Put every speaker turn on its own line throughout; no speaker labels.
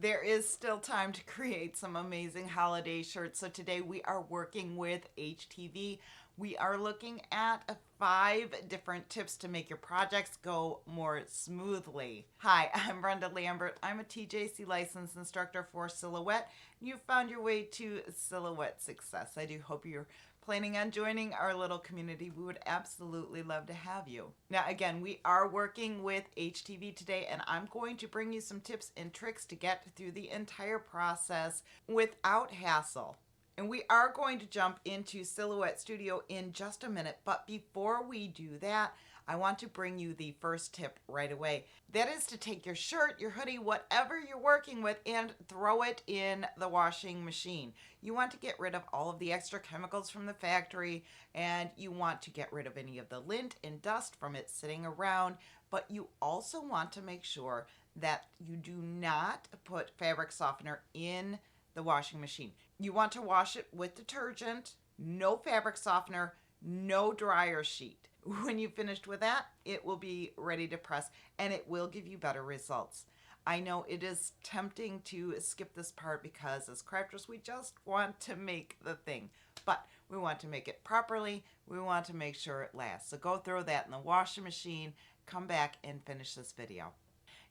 There is still time to create some amazing holiday shirts. So today we are working with HTV. We are looking at 5 different tips to make your projects go more smoothly. Hi, I'm Brenda Lambert. I'm a TJC licensed instructor for Silhouette. You've found your way to Silhouette Success. I do hope you're planning on joining our little community. We would absolutely love to have you. Now, again, we are working with HTV today, and I'm going to bring you some tips and tricks to get through the entire process without hassle. And we are going to jump into Silhouette Studio in just a minute, but before we do that, I want to bring you the first tip right away. That is to take your shirt, your hoodie, whatever you're working with, and throw it in the washing machine. You want to get rid of all of the extra chemicals from the factory, and you want to get rid of any of the lint and dust from it sitting around, but you also want to make sure that you do not put fabric softener in the washing machine. You want to wash it with detergent, no fabric softener, no dryer sheet. When you've finished with that, it will be ready to press and it will give you better results. I know it is tempting to skip this part because as crafters, we just want to make the thing, but we want to make it properly. We want to make sure it lasts. So go throw that in the washing machine, come back and finish this video.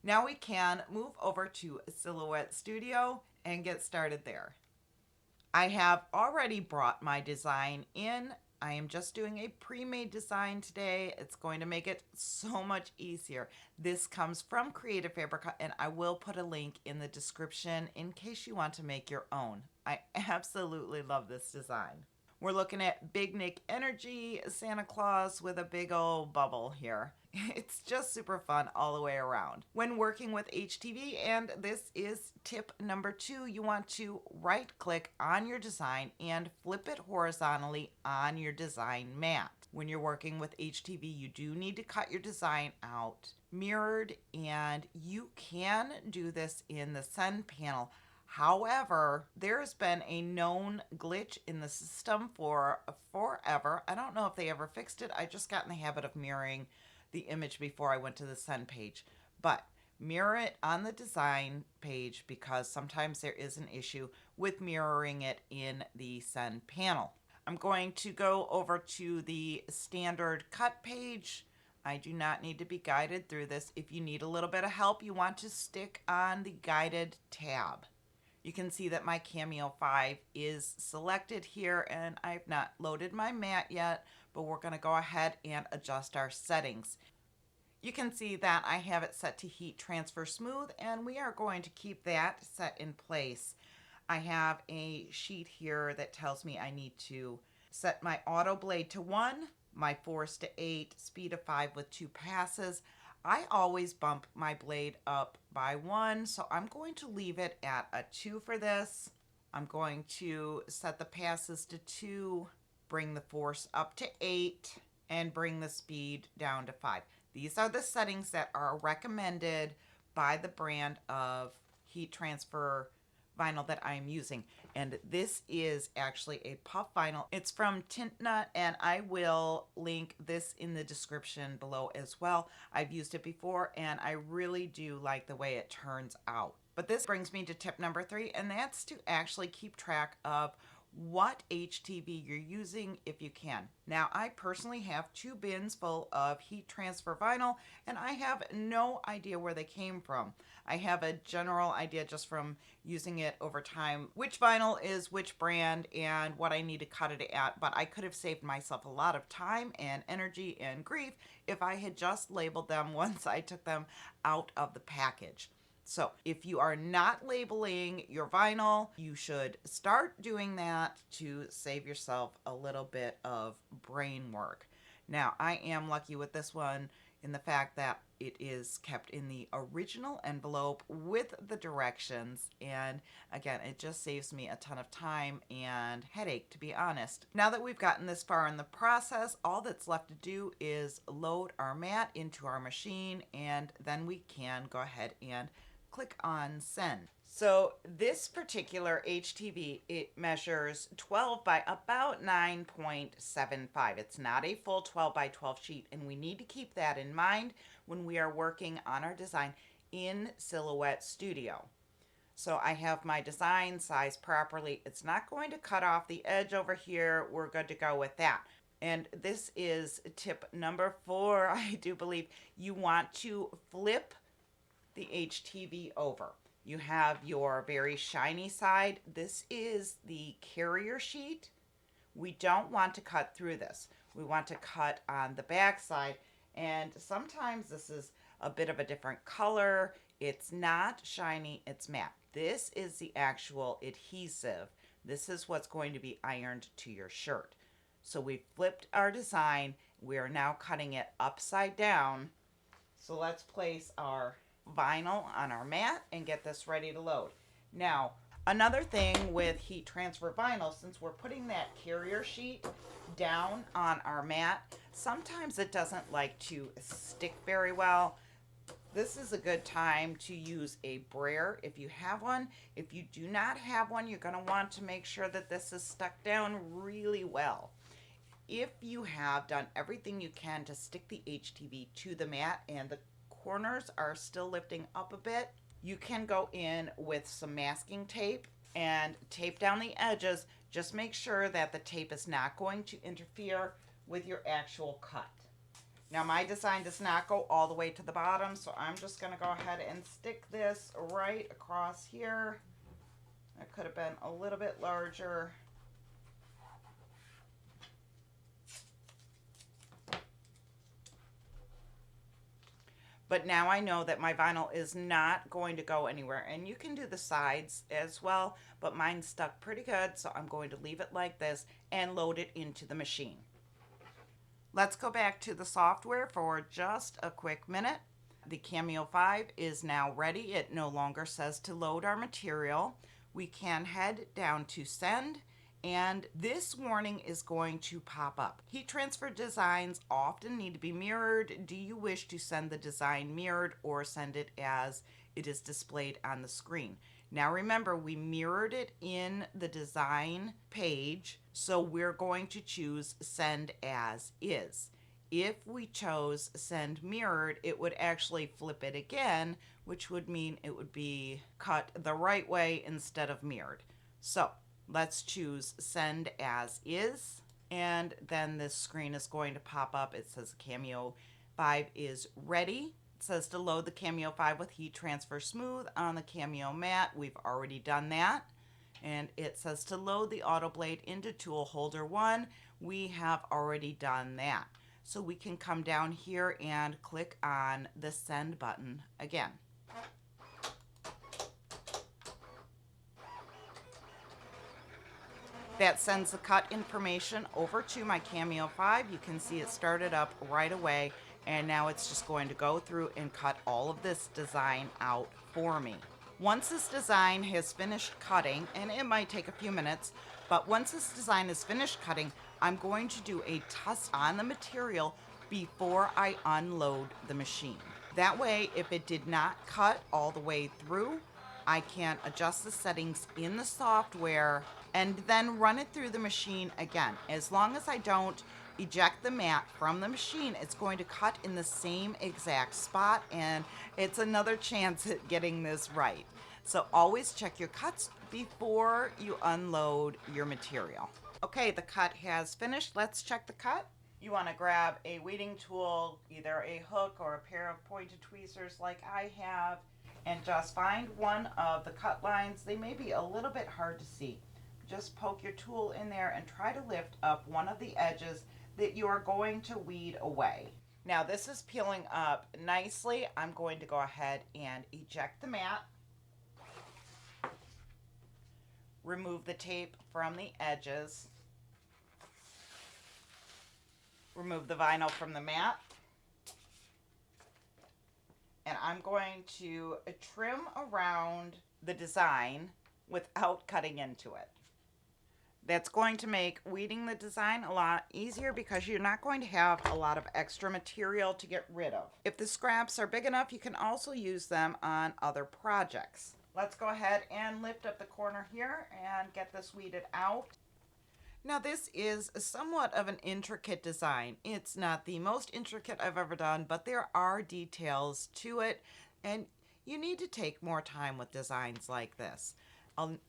Now we can move over to Silhouette Studio and get started there. I have already brought my design in. I am just doing a pre-made design today. It's going to make it so much easier. This comes from Creative Fabrica, and I will put a link in the description in case you want to make your own. I absolutely love this design. We're looking at Big Nick Energy Santa Claus with a big old bubble here. It's just super fun all the way around. When working with HTV, and this is tip number 2, you want to right click on your design and flip it horizontally on your design mat. When you're working with HTV, you do need to cut your design out mirrored, and you can do this in the send panel. However, there's been a known glitch in the system for forever. I don't know if they ever fixed it. I just got in the habit of mirroring the image before I went to the send page. But mirror it on the design page because sometimes there is an issue with mirroring it in the send panel. I'm going to go over to the standard cut page. I do not need to be guided through this. If you need a little bit of help, you want to stick on the guided tab. You can see that my Cameo 5 is selected here, and I've not loaded my mat yet, but we're going to go ahead and adjust our settings. You can see that I have it set to heat transfer smooth, and we are going to keep that set in place. I have a sheet here that tells me I need to set my auto blade to 1, my force to 8, speed of 5 with 2 passes. I always bump my blade up by 1, so I'm going to leave it at a 2 for this. I'm going to set the passes to 2, bring the force up to 8, and bring the speed down to 5. These are the settings that are recommended by the brand of heat transfer vinyl that I'm using, and this is actually a puff vinyl. It's from Tint Nut, and I will link this in the description below as well. I've used it before and I really do like the way it turns out. But this brings me to tip number 3, and that's to actually keep track of what HTV you're using if you can. Now, I personally have 2 bins full of heat transfer vinyl, and I have no idea where they came from. I have a general idea just from using it over time, which vinyl is which brand and what I need to cut it at, but I could have saved myself a lot of time and energy and grief if I had just labeled them once I took them out of the package. So if you are not labeling your vinyl, you should start doing that to save yourself a little bit of brain work. Now, I am lucky with this one in the fact that it is kept in the original envelope with the directions, and again, it just saves me a ton of time and headache, to be honest. Now that we've gotten this far in the process, all that's left to do is load our mat into our machine, and then we can go ahead and click on send. So this particular HTV, it measures 12 by about 9.75. It's not a full 12 by 12 sheet, and we need to keep that in mind when we are working on our design in Silhouette Studio. So I have my design sized properly. It's not going to cut off the edge over here. We're good to go with that. And this is tip number 4, I do believe. You want to flip the HTV over. You have your very shiny side. This is the carrier sheet. We don't want to cut through this. We want to cut on the back side. And sometimes this is a bit of a different color. It's not shiny, it's matte. This is the actual adhesive. This is what's going to be ironed to your shirt. So we flipped our design. We are now cutting it upside down. So let's place our vinyl on our mat and get this ready to load. Now, another thing with heat transfer vinyl, since we're putting that carrier sheet down on our mat, sometimes it doesn't like to stick very well. This is a good time to use a brayer if you have one. If you do not have one, you're going to want to make sure that this is stuck down really well. If you have done everything you can to stick the HTV to the mat and the corners are still lifting up a bit, you can go in with some masking tape and tape down the edges. Just make sure that the tape is not going to interfere with your actual cut. Now my design does not go all the way to the bottom, so I'm just going to go ahead and stick this right across here. It could have been a little bit larger. But now I know that my vinyl is not going to go anywhere. And you can do the sides as well, but mine stuck pretty good, so I'm going to leave it like this and load it into the machine. Let's go back to the software for just a quick minute. The Cameo 5 is now ready. It no longer says to load our material. We can head down to send, and this warning is going to pop up. Heat transfer designs often need to be mirrored. Do you wish to send the design mirrored or send it as it is displayed on the screen? Now remember, we mirrored it in the design page, so we're going to choose send as is. If we chose send mirrored, it would actually flip it again, which would mean it would be cut the right way instead of mirrored. So let's choose send as is, and then this screen is going to pop up. It says Cameo 5 is ready. It says to load the Cameo 5 with heat transfer smooth on the Cameo mat. We've already done that. And it says to load the auto blade into tool holder 1. We have already done that. So we can come down here and click on the send button again. That sends the cut information over to my Cameo 5. You can see it started up right away, and now it's just going to go through and cut all of this design out for me. Once this design has finished cutting, and it might take a few minutes, but once this design is finished cutting, I'm going to do a test on the material before I unload the machine. That way, if it did not cut all the way through, I can adjust the settings in the software and then run it through the machine again. As long as I don't eject the mat from the machine, it's going to cut in the same exact spot, and it's another chance at getting this right. So always check your cuts before you unload your material. Okay, the cut has finished. Let's check the cut. You want to grab a weeding tool, either a hook or a pair of pointed tweezers like I have, and just find one of the cut lines. They may be a little bit hard to see. Just poke your tool in there and try to lift up one of the edges that you are going to weed away. Now this is peeling up nicely. I'm going to go ahead and eject the mat. Remove the tape from the edges. Remove the vinyl from the mat. And I'm going to trim around the design without cutting into it. That's going to make weeding the design a lot easier because you're not going to have a lot of extra material to get rid of. If the scraps are big enough, you can also use them on other projects. Let's go ahead and lift up the corner here and get this weeded out. Now this is somewhat of an intricate design. It's not the most intricate I've ever done, but there are details to it, and you need to take more time with designs like this.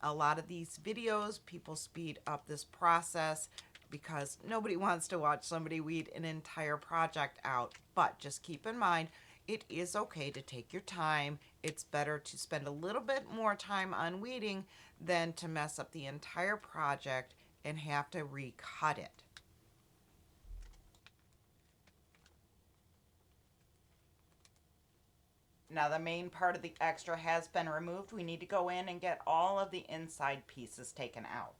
A lot of these videos, people speed up this process because nobody wants to watch somebody weed an entire project out. But just keep in mind, it is okay to take your time. It's better to spend a little bit more time on weeding than to mess up the entire project and have to recut it. Now the main part of the extra has been removed. We need to go in and get all of the inside pieces taken out.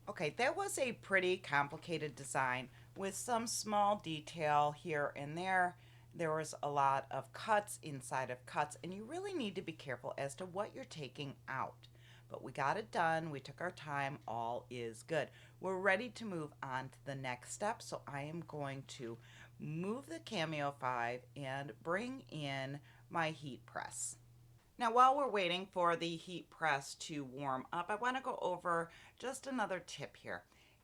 Okay, that was a pretty complicated design with some small detail here and there. There was a lot of cuts inside of cuts, and you really need to be careful as to what you're taking out. But we got it done. We took our time. All is good. We're ready to move on to the next step. So I am going to move the Cameo 5 and bring in my heat press. Now while we're waiting for the heat press to warm up, I want to go over just another tip here.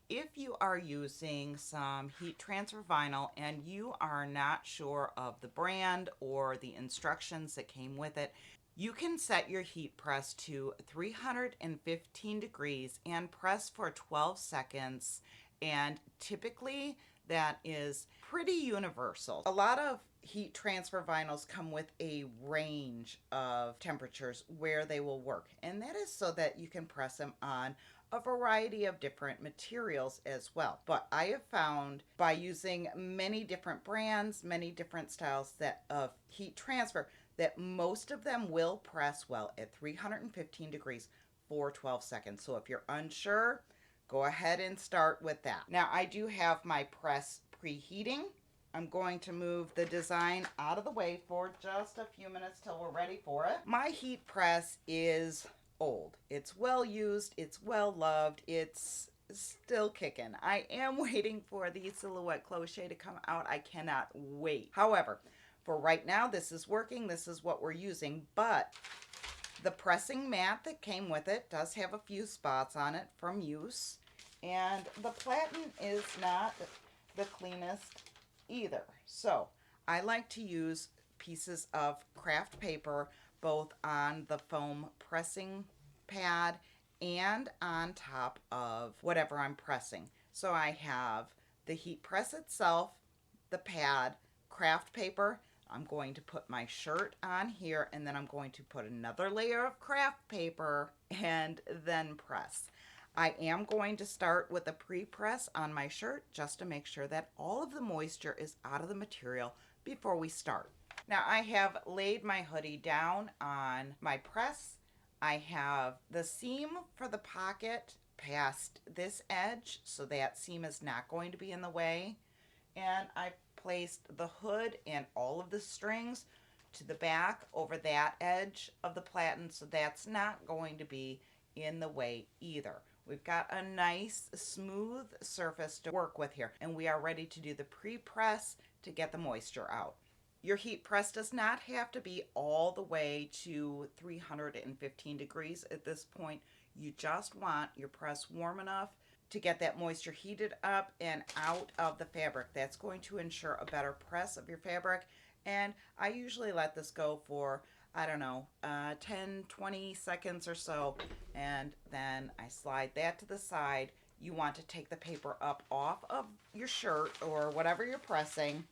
If you are using some heat transfer vinyl and you are not sure of the brand or the instructions that came with it, you can set your heat press to 315 degrees and press for 12 seconds, and typically that is pretty universal. A lot of heat transfer vinyls come with a range of temperatures where they will work, and that is so that you can press them on a variety of different materials as well. But I have found by using many different brands, many different styles of heat transfer, that most of them will press well at 315 degrees for 12 seconds. So if you're unsure, go ahead and start with that. Now I do have my press preheating. I'm going to move the design out of the way for just a few minutes till we're ready for it. My heat press is old. It's well used, it's well loved, it's still kicking. I am waiting for the silhouette crochet to come out. I cannot wait. However, for right now, this is working. This is what we're using, but the pressing mat that came with it does have a few spots on it from use, and the platen is not the cleanest either. So I like to use pieces of craft paper both on the foam pressing pad and on top of whatever I'm pressing. So I have the heat press itself, the pad, craft paper. I'm going to put my shirt on here, and then I'm going to put another layer of craft paper and then press. I am going to start with a pre-press on my shirt just to make sure that all of the moisture is out of the material before we start. Now I have laid my hoodie down on my press. I have the seam for the pocket past this edge, so that seam is not going to be in the way. And I placed the hood and all of the strings to the back over that edge of the platen, so that's not going to be in the way either. We've got a nice smooth surface to work with here, and we are ready to do the pre-press to get the moisture out. Your heat press does not have to be all the way to 315 degrees at this point. You just want your press warm enough to get that moisture heated up and out of the fabric. That's going to ensure a better press of your fabric. And I usually let this go for, I don't know, 10, 20 seconds or so. And then I slide that to the side. You want to take the paper up off of your shirt or whatever you're pressing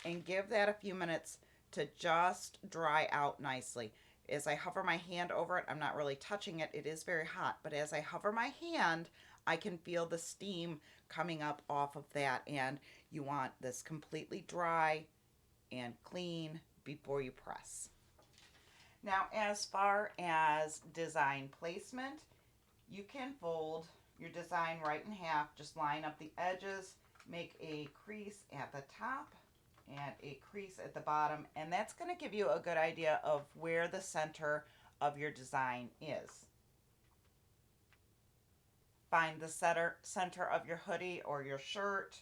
and give that a few minutes to just dry out nicely. As I hover my hand over it, I'm not really touching it. It is very hot, but as I hover my hand, I can feel the steam coming up off of that, and you want this completely dry and clean before you press. Now, as far as design placement, you can fold your design right in half. Just line up the edges, make a crease at the top and a crease at the bottom, and that's going to give you a good idea of where the center of your design is. Find the center of your hoodie or your shirt.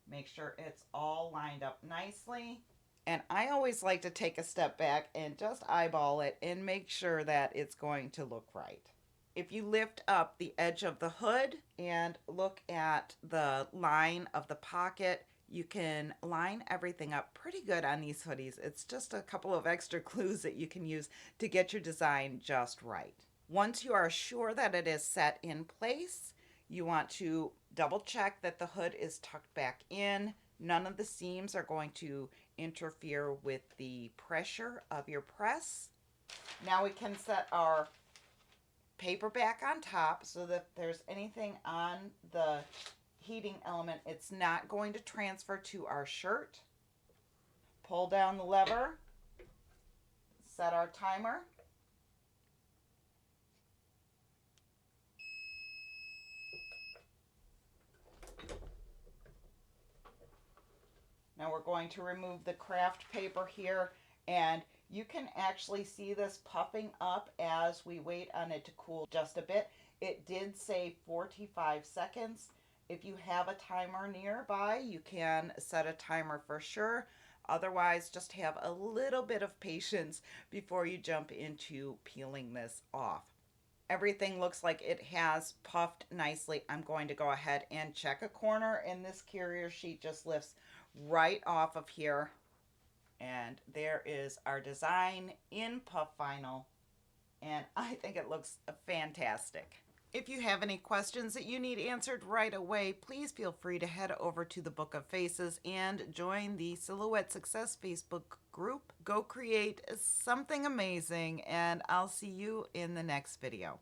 Make sure it's all lined up nicely. And I always like to take a step back and just eyeball it and make sure that it's going to look right. If you lift up the edge of the hood and look at the line of the pocket, You can line everything up pretty good on these hoodies. It's just a couple of extra clues that you can use to get your design just right. Once you are sure that it is set in place, you want to double check that the hood is tucked back in. None of the seams are going to interfere with the pressure of your press. Now we can set our paper back on top so that if there's anything on the heating element, it's not going to transfer to our shirt. Pull down the lever, set our timer. Now we're going to remove the craft paper here, and you can actually see this puffing up as we wait on it to cool just a bit. It did say 45 seconds. If you have a timer nearby, you can set a timer for sure. Otherwise, just have a little bit of patience before you jump into peeling this off. Everything looks like it has puffed nicely. I'm going to go ahead and check a corner, and this carrier sheet just lifts right off of here. And there is our design in puff vinyl, and I think it looks fantastic. If you have any questions that you need answered right away, please feel free to head over to the Book of Faces and join the Silhouette Success Facebook group. Go create something amazing, and I'll see you in the next video.